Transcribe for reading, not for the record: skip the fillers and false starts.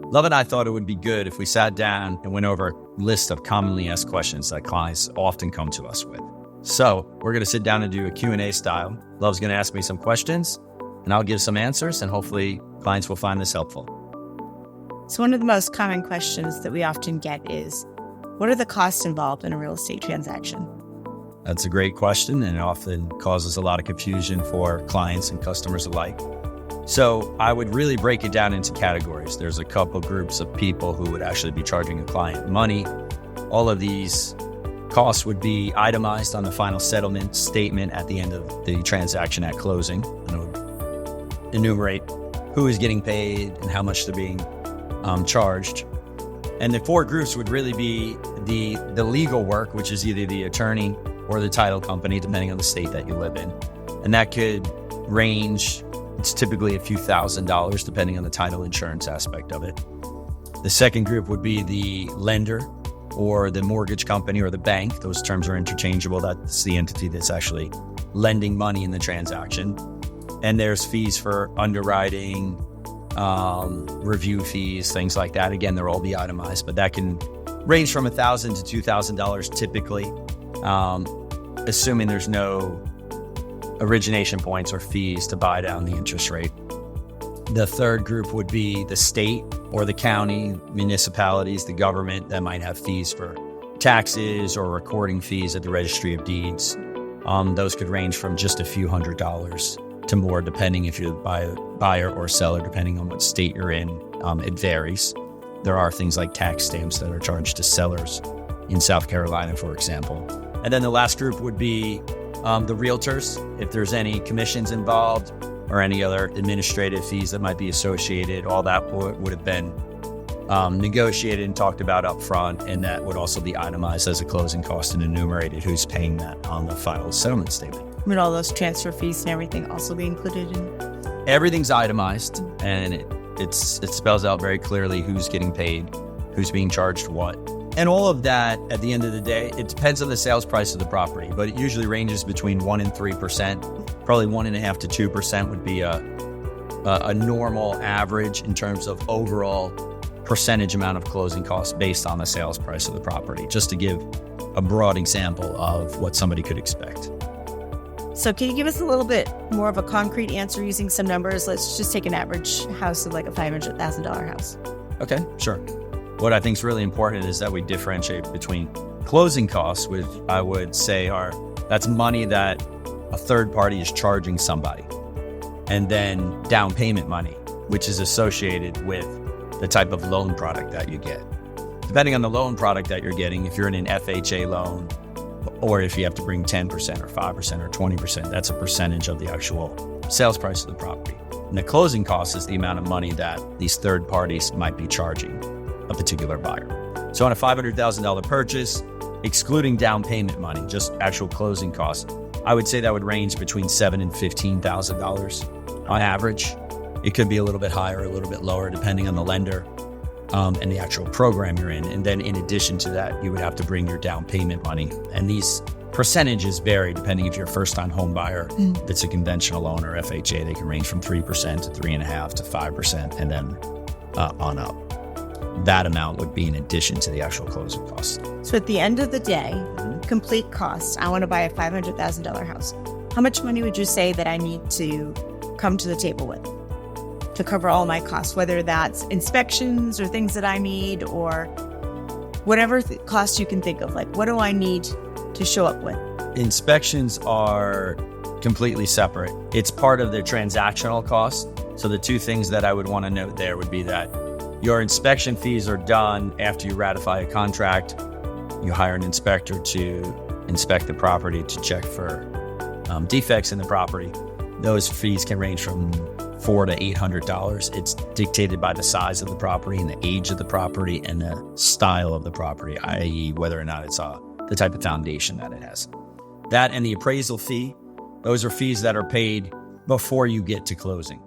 Love and I thought it would be good if we sat down and went over a list of commonly asked questions that clients often come to us with. So we're going to sit down and do a Q&A style. Love's going to ask me some questions, and I'll give some answers, and hopefully clients will find this helpful. So one of the most common questions that we often get is, what are the costs involved in a real estate transaction? That's a great question, and it often causes a lot of confusion for clients and customers alike. So I would really break it down into categories. There's a couple groups of people who would actually be charging a client money. All of these costs would be itemized on the final settlement statement at the end of the transaction at closing, and it would enumerate who is getting paid and how much they're being charged. And the four groups would really be the legal work, which is either the attorney or the title company, depending on the state that you live in. And that could range, it's typically a few $1,000s, depending on the title insurance aspect of it. The second group would be the lender or the mortgage company or the bank. Those terms are interchangeable. That's the entity that's actually lending money in the transaction. And there's fees for underwriting, review fees, things like that. Again, they'll all be itemized, but that can range from $1,000 to $2,000 typically, assuming there's no origination points or fees to buy down the interest rate. The third group would be the state or the county, municipalities, the government that might have fees for taxes or recording fees at the registry of deeds. Those could range from just a few $100s to more, depending if you're a buyer or seller, depending on what state you're in. It varies. There are things like tax stamps that are charged to sellers in South Carolina, for example. And then the last group would be the realtors, if there's any commissions involved or any other administrative fees that might be associated. All that would have been negotiated and talked about up front, and that would also be itemized as a closing cost and enumerated who's paying that on the final settlement statement. Would all those transfer fees and everything also be included in? Everything's itemized, and it spells out very clearly who's getting paid, who's being charged what. And all of that, at the end of the day, it depends on the sales price of the property, but it usually ranges between 1% and 3%. Probably 1.5% to 2% would be a normal average in terms of overall percentage amount of closing costs based on the sales price of the property, just to give a broad example of what somebody could expect. So can you give us a little bit more of a concrete answer using some numbers? Let's just take an average house of like a $500,000 house. Okay, sure. What I think is really important is that we differentiate between closing costs, which I would say that's money that a third party is charging somebody, and then down payment money, which is associated with the type of loan product that you get. Depending on the loan product that you're getting, if you're in an FHA loan, or if you have to bring 10% or 5% or 20%, that's a percentage of the actual sales price of the property. And the closing cost is the amount of money that these third parties might be charging a particular buyer. So on a $500,000 purchase, excluding down payment money, just actual closing costs, I would say that would range between $7,000 and $15,000 on average. It could be a little bit higher, a little bit lower, depending on the lender and the actual program you're in. And then in addition to that, you would have to bring your down payment money. And these percentages vary depending if you're a first-time home buyer. That's a conventional loan or FHA. They can range from 3% to 3.5% to 5%, and then on up. That amount would be in addition to the actual closing costs. So at the end of the day, complete costs, I want to buy a $500,000 house. How much money would you say that I need to come to the table with to cover all my costs, whether that's inspections or things that I need or whatever cost you can think of? Like, what do I need to show up with? Inspections are completely separate. It's part of the transactional cost. So the two things that I would want to note there would be that your inspection fees are done after you ratify a contract. You hire an inspector to inspect the property to check for defects in the property. Those fees can range from $400 to $800. It's dictated by the size of the property and the age of the property and the style of the property, i.e. whether or not it's the type of foundation that it has. That and the appraisal fee, those are fees that are paid before you get to closing.